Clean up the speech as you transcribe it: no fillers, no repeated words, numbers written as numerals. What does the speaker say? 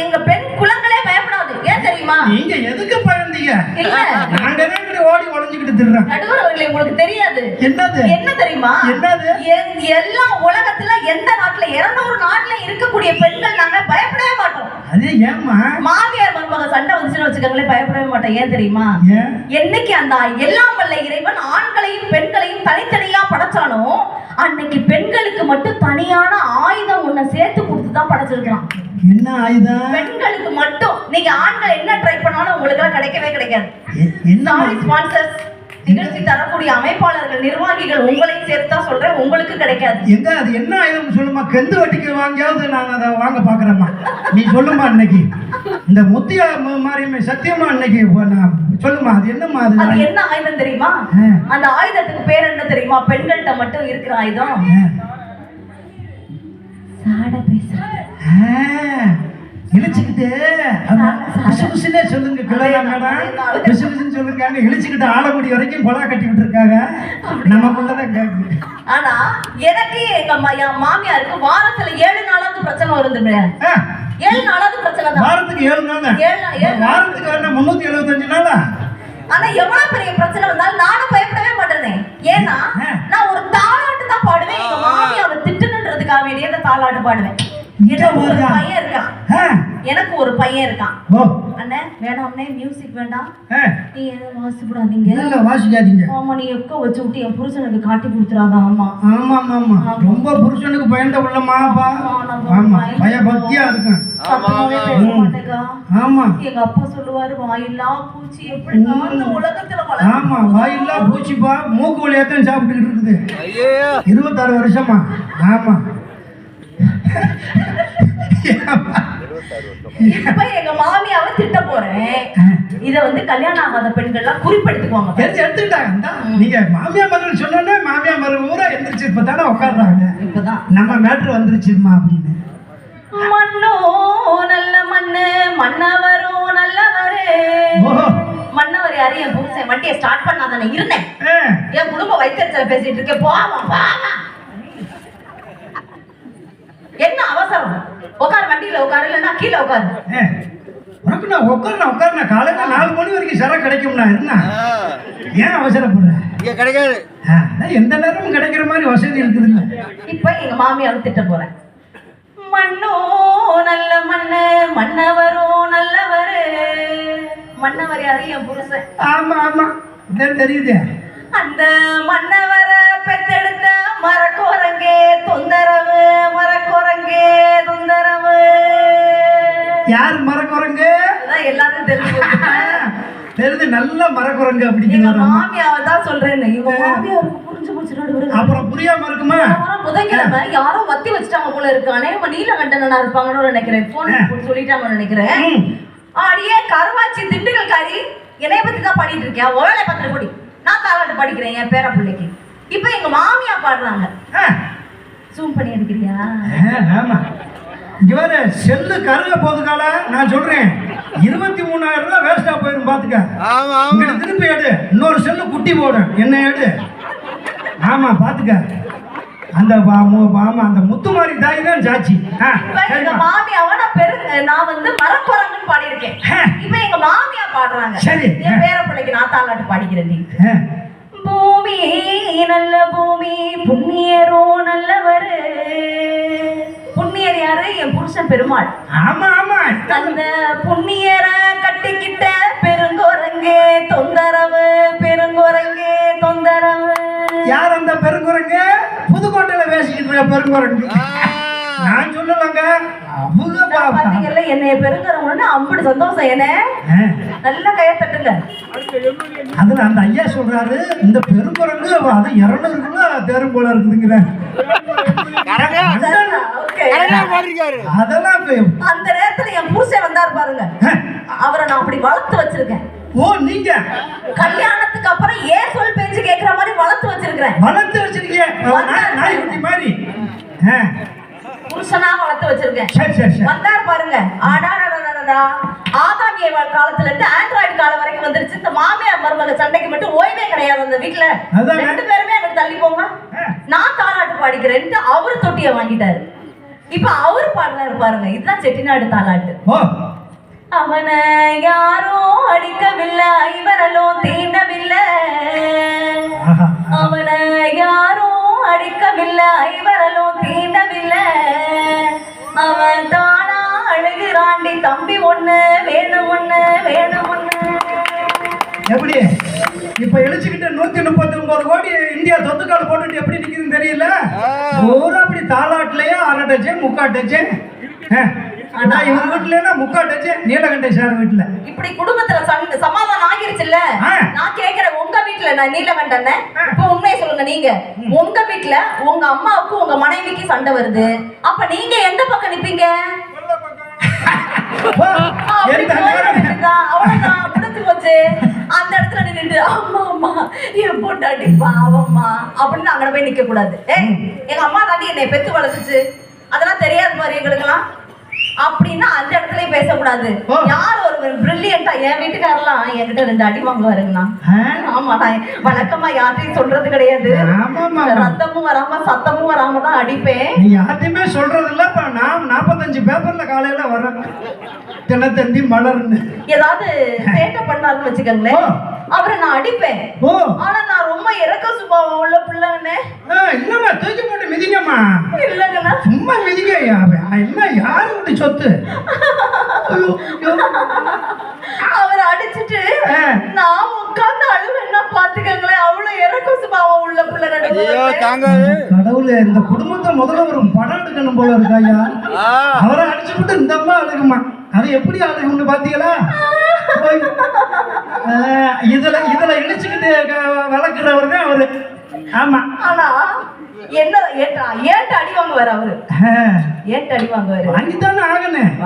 எங்க பெண் குலங்களே பயப்படாது. ஏன் தெரியுமா? நீங்க எதுக்கு பயந்தீங்க? இல்ல நாங்க தான் ஓடி ஒளிஞ்சுக்கிட்டு திர்றோம். நடுவர் அவர்களே, உங்களுக்கு தெரியாது. என்னது? என்ன தெரியுமா? என்னது? எல்லா உலகத்துல எந்த நாட்டுல 200 நாட்டுல இருக்கக்கூடிய பெண்கள் நாங்க பயப்படவே மாட்டோம். அது ஏமா? மாமியார் மருமக சண்டை வந்துச்சுன்னு வச்சுக்கோங்களேன், பயப்படவே மாட்டோம். ஏன் தெரியுமா? என்னைக்கு அந்த எல்லாம் வல்ல இறைவன் ஆண்களையும் பெண்களையும் தனித்தனியா படைச்சானோ அன்னைக்கு பெண்களுக்கு மட்டும் தனியான ஆயுதம் ஒண்ணு சேர்த்து கொடுத்து தான் படைச்சிருக்கான். என்ன ஆயுதம்? பெண்களுக்கு மட்டும். நீங்க ஆண்கள் என்ன ட்ரை பண்ணாலும் உங்களுக்கு எல்லாம் கிடைக்கவே கிடைக்காது. என்ன ஸ்பான்சர்ஸ் நிகழ்ச்சி தரக்கூடிய அமைப்பாளர்கள் நிர்வாகிகள் உங்களையும் சேர்த்து தான் சொல்றேன், உங்களுக்கு கிடைக்காது. எங்க அது என்ன ஆயுதம் சொல்லுமா? கெந்து வட்டிக்கு வாங்கியாவது நான் அதை வாங்க பாக்குறேம்மா. நீ சொல்லுமா இன்னைக்கு இந்த முத்தியா மாரியம்மை சத்தியமா இன்னைக்கு சொல்லுமா, அது என்னமா? அது என்ன ஆயுதம் தெரியுமா? அந்த ஆயுதத்துக்கு பேர் என்ன தெரியுமா? பெண்கள்கிட்ட மட்டும் இருக்கிற ஆயுதம் சாட பேச. இழிச்சுக்கிட்டு பிசுபிசுனே சொல்லுங்க மேடம், பிசுபிசுன்னு சொல்லிருக்காங்க. இழிச்சுக்கிட்டு ஆலங்குடி வரைக்கும் கொலா கட்டி விட்டுருக்காங்க. நமக்குள்ளதான் கேக்குது. ஆனா எனக்கு எங்க மாமியாருக்கு வாரத்துல 7 நாளாவது பிரச்சனை வருது. 7 நாளாவது பிரச்சனை தான். வாரத்துக்கு 7 நாள். வாரத்துக்கு வேணா 375 நாளா? ஆனா எவ்வளவு பெரிய பிரச்சனை வந்தாலும் நானும் பயப்படவே மாட்டேன். ஏன்னா நான் ஒரு தாலாட்டு தான் பாடுவேன். எங்க மாமியாவை திட்டுன்றதுக்காக வேண்டிய அந்த தாலாட்டு பாடுவேன். எனக்கு ஒரு பையன் இருக்கான். எனக்கு ஒரு பையன் இருக்கான். அண்ணே வேணாம்னே, மியூசிக் வேண்டாம், நீ வாசிப்படாதீங்க. இல்ல வாசிக்காதீங்க. ஆமா, நீ எக்க வச்சு விட்டு என் புருஷனுக்கு காட்டி கொடுத்துறாத. ஆமா ஆமா ஆமா, ரொம்ப புருஷனுக்கு பயந்த உள்ளமாப்பா. ஆமா, பயபக்தியா இருக்கும். சத்தமாவே பேச மாட்டேங்கா. ஆமா, எங்க அப்பா சொல்லுவாரு, வாயில்லா பூச்சி எப்படி இந்த உலகத்துல வளரும். ஆமா, வாயில்லா பூச்சிப்பா மூக்கு வழியாத்தான் சாப்பிட்டுக்கிட்டு இருக்குது 26 வருஷமா. ஆமா, இப்ப எங்க மாமியாவை திட்ட போறேன். இத வந்து கல்யாணம் ஆகாத பெண்கள்லாம் குறிப்பெடுத்துக்குவாங்க. எடுத்துக்கிட்டாங்க. நீங்க மாமியா மருமகள் சொன்னோன்னே மாமியா மருமகள் ஊரா எந்திரிச்சு இப்பதானே உட்காடுறாங்க. இப்பதான் நம்ம மேட்ரு வந்துருச்சுமா அப்படின்னு. மண்ணோ நல்ல மண்ணு, மன்னவரும் நல்லவரு. மன்னவர் யாரு? என் புருஷன். வண்டியை ஸ்டார்ட் பண்ணாதானே இருந்தேன். என் குடும்ப வைத்தியத்துல பேசிட்டு இருக்கேன். போவா என்ன அவசரம்? உட்காரு, வண்டியில உட்காரு, இல்லைன்னா கீழே உட்காரு. உனக்கு நான் உட்காரு காலையில 4 மணி வரைக்கும் சரம் கிடைக்கும்னா என்ன? ஏன் அவசரப்படுற? இங்க கிடைக்காது. எந்த நேரமும் கிடைக்கிற மாதிரி வசதி இருக்குது இல்ல. இப்ப எங்க மாமியாவை திட்ட போறேன். மண்ணோ நல்ல மண்ணு, மன்னவரும் நல்லவரு. மன்னவர் யாரு? என் புருஷன். ஆமா ஆமா, தெரியுது. அந்த மன்னவரை பெத்தெடுத்த மரக்கோரங்கே தொந்தரவு, மரக்கோரங்கே தொந்தரவு. யாரு மரக்குரங்கு? எல்லாரும் தெரியுது, நல்ல மரக்குரங்கு. அப்படி மாமியாவை தான் சொல்றேன். இவங்க மாமியாருக்கு புரிஞ்சு போச்சு. அப்புறம் புரியாம இருக்குமா? புதன்கிழமை யாரோ வத்தி வச்சுட்டாங்க போல இருக்கு. அநேகமா நீலகண்டனா இருப்பாங்கன்னு நினைக்கிறேன். போன் சொல்லிட்டாங்கன்னு நினைக்கிறேன். அடியே கருவாச்சி திண்டுக்கல் காரி, என்னைய பத்தி தான் பாடிட்டு இருக்கேன். ஒருவேளை 10 கோடி நான் தாலாட்டு படிக்கிறேன் என் பேர பிள்ளைக்கு. இப்ப எங்க மாமியா பாடுறாங்க. ஜூம் பண்ணி எடுக்கிறியா? ஆமா, இங்க வர செல்லு கருக போதுக்கால நான் சொல்றேன். 23,000 ரூபாய் வேஸ்டா போயிரும் பாத்துக்க. இங்க திருப்பி எடு, இன்னொரு செல்லு குட்டி போடும். என்ன எடு? ஆமா பாத்துக்க. அந்த அந்த முத்துமாரி தாய் தான் சாட்சி. எங்க மாமியாவா நான் வந்து மரக்குரங்குன்னு பாடியிருக்கேன். இப்ப எங்க மாமியா பாடுறாங்க. சரி, என் பேர பிள்ளைக்கு நான் தாலாட்டு பாடிக்கிறேன். பூமி நல்ல பூமி, புண்ணியரோ நல்லவரு. புண்ணியர் யாரு? என் புருஷன் பெருமாள். ஆமா ஆமா, அந்த புண்ணியரை கட்டிக்கிட்ட பெருங்குரங்கே தொந்தரவு, பெருங்குரங்கே தொந்தரவு. யார் அந்த பெருங்குரங்கு? புதுக்கோட்டையில பேசிக்கிட்டு பெருங்குரங்கு. நான் சொல்லலங்க, அவங்க பாத்தீங்கல்ல என்னைய பெருங்குரங்குன்னு அம்புடு சந்தோஷம். என்ன நல்லா கைய தட்டுங்க. அதுல அந்த ஐயா சொல்றாரு, இந்த பெருங்குரங்கு அது 200 கிலோ தேரும் போல இருக்குதுங்கிற. அதெல்லாம் அந்த நேரத்துல என் புருஷன் வந்தாரு பாருங்க, அவரை நான் அப்படி வளர்த்து வச்சிருக்கேன். ஓ, நீங்க கல்யாணத்துக்கு அப்புறம் ஏன் சொல் பேச்சு கேட்கிற மாதிரி வளர்த்து வச்சிருக்கேன். வளர்த்து வச்சிருக்கீங்க நாய் குட்டி மாதிரி. புருஷனா வளர்த்து வச்சிருக்கேன். சரி சரி சரி. வந்தாரு பாருங்க. ஆதாம் ஏவாள் காலத்துல இருந்து ஆண்ட்ராய்டு காலம் வரைக்கும் வந்துருச்சு. இந்த மாமியார் மருமக சண்டைக்கு மட்டும் ஓய்வே கிடையாது அந்த வீட்டுல. 2 பேருமே அங்க தள்ளி போங்க, நான் தாலாட்டு பாடிக்கிறேன்ட்டு அவரு தொட்டியை வாங்கிட்டாரு. இப்ப அவர் பாடுறாரு பாருங்க, இதுதான் செட்டிநாடு தாலாட்டு. ஓ அவனை யாரோ அடிக்கவில்லை, இவரலோ தீண்டவில்லை. அவனை யாரோ அடிக்கவில்லை, இவரலோ தீண்டவில்லை. அவன் தானா அழுகிறாண்டி, தம்பி ஒண்ணு வேணும், ஒண்ணு வேணும், ஒண்ணு. எப்படி இப்ப எழுச்சிக்கிட்டு 139 கோடி இந்தியா சொத்துக்கால போட்டுட்டு எப்படி நிக்குதுன்னு தெரியல. பூரா அப்படி தாலாட்டுலயே அரை டச்சன் முக்கா டச்சன். ஆனா இவர் வீட்டுல முக்கா டச்சன் நீலகண்டை சார் வீட்டுல. இப்படி குடும்பத்துல சமாதானம் ஆகிருச்சுல்ல. நான் கேக்குறேன், உங்க வீட்டுல நான் நீலகண்டன் இப்ப உண்மையை சொல்லுங்க. நீங்க உங்க வீட்டுல உங்க அம்மாவுக்கு உங்க மனைவிக்கு சண்டை வருது, அப்ப நீங்க எந்த பக்கம் நிப்பீங்க? அவ்வளவுதான், முடிஞ்சு போச்சு. அந்த இடத்துல நின்னுட்டு அம்மா அம்மா என் பொண்டாட்டி பாவம்மா அப்படின்னு அங்க போய் நிக்க கூடாது. எங்க அம்மா தாண்டி என்னை பெத்து வளர்த்துச்சு, அதெல்லாம் தெரியாது மாதிரி எங்களுக்கெல்லாம் அப்படின்னா அந்த இடத்துலயும் பேசக்கூடாது. யார் ஒரு பிரில்லியண்டா, என் வீட்டுக்காரெல்லாம் என்கிட்ட 2 அடி வாங்குவாருங்கண்ணா. ஆமா, நான் வழக்கமா யார்ட்டையும் சொல்றது கிடையாது. ரத்தமும் வராம சத்தமும் வராம தான் அடிப்பேன். நீ யார்ட்டையுமே சொல்றது இல்ல. இப்ப நான் 45 பேப்பர்ல காலையில வரேன், தினத்தந்தி மலர்னு ஏதாவது சேட்டை பண்ணாருன்னு வச்சுக்கோங்களேன், அவரை நான் அடிப்பேன். ஆனா நான் ரொம்ப இறக்க சுபாவம் உள்ள பிள்ளைங்கண்ணே. இல்லம்மா, தூக்கி போட்டு மிதிங்கம்மா. இல்லங்கண்ணா, சும்மா மிதிங்க. என்ன யாரு விட்டு சொத்து? அவரை அடிச்சுட்டு நான் உட்கார்ந்து அழுவேன்னா பாத்துக்கங்களேன், அவ்வளவு இறக்க சுபாவம் உள்ள பிள்ளை. கடவுளே, இந்த குடும்பத்தை முதல்ல ஒரு படம் எடுக்கணும் போல இருக்காயா. அவரை அடிச்சுட்டு இந்த அம்மா அழுகுமா, அது எப்படி அழுகும்னு பாத்தீங்களா? இதுல இழிச்சுக்கிட்டு வளர்க்கிறவர் தான் அவரு. ஆமா, ஆனா என்ன ஏன்ட்டு அடி வாங்குவாரு அவரு, ஏன்ட்டு அடி வாங்குவாரு. வாங்கித்தானே ஆகணும்.